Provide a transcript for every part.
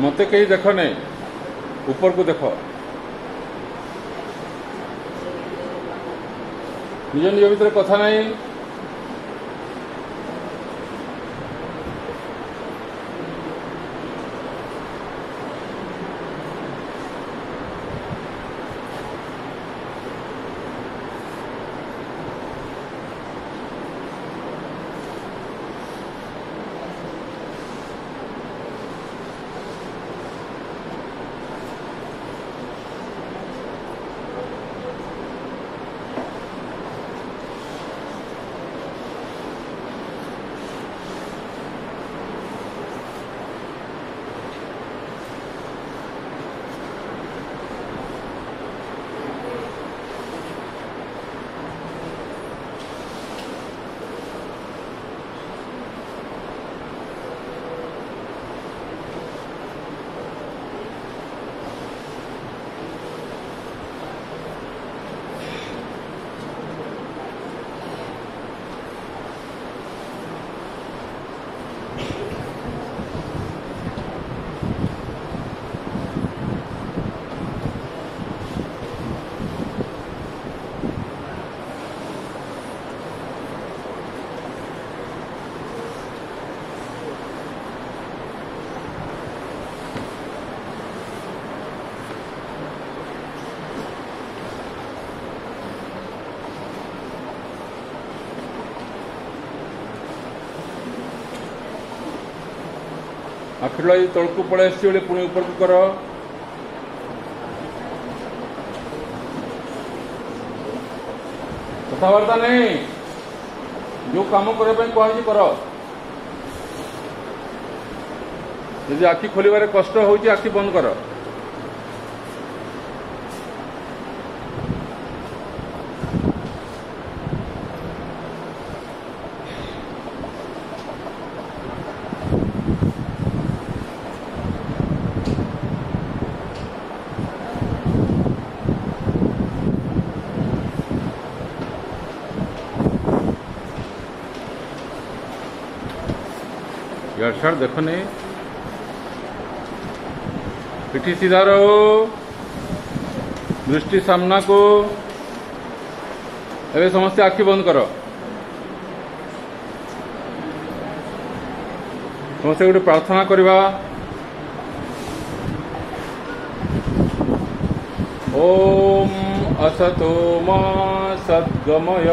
मते कहीं देख नहीं ऊपर को देख निज निज भीतर कथा नहीं आखिर लगी तलकू पड़े पुणी ऊपर को कर कथबार्ता नहीं जो काम करने कहुई कर यदि आखि खोल कष्ट हो आखि बंद कर यार देख नहीं पिठी सीधा रहो दृष्टि सामना को एवं समस्ते आखि बंद कर समस्ते गोटे प्रार्थना करवा ओम असतो मा सद्गमय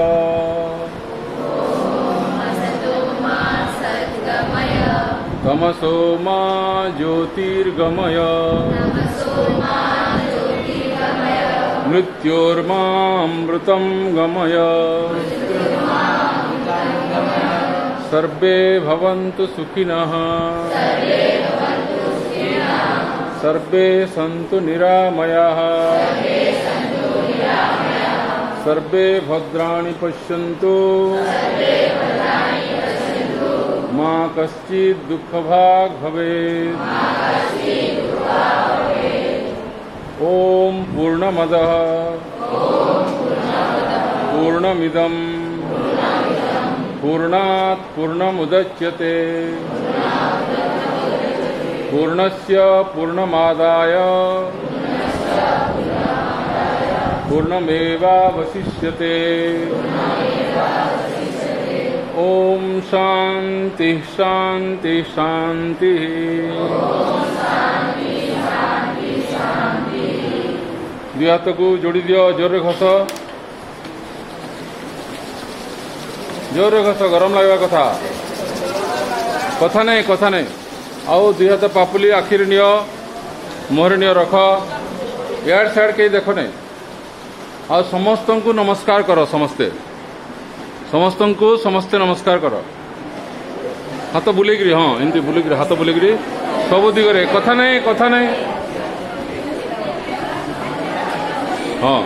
तमसो मा ज्योतिर्गमय मृत्योर्मामृतं गमय सर्वे भवन्तु सुखिनः सर्वे सन्तु निरामयाः सर्वे भद्राणि पश्यन्तु मा कश्चित् दुःखभाग् भवेत्। ओम पूर्णमदः पूर्णमिदं पूर्णात् पूर्णमुदच्यते पूर्णस्य पूर्णमादाय पूर्णमेवावशिष्यते। ओम शांति शांति शांति। दुई हाथ को जोड़ी दियो, जोर घस जोर घस, गरम लगवा कथा कथा नहीं आओ दुई हाथ पापुली आखिर नियो, मुहर नियो रख, यार साइड कहीं देख नहीं। आ समस्त को नमस्कार करो, समस्त को समस्ते नमस्कार करो, हाथ बुलेगिरी, हाँ एमती बुलेगिरी हाथ बुलेगिरी सब दिगरे कथा नहीं हाँ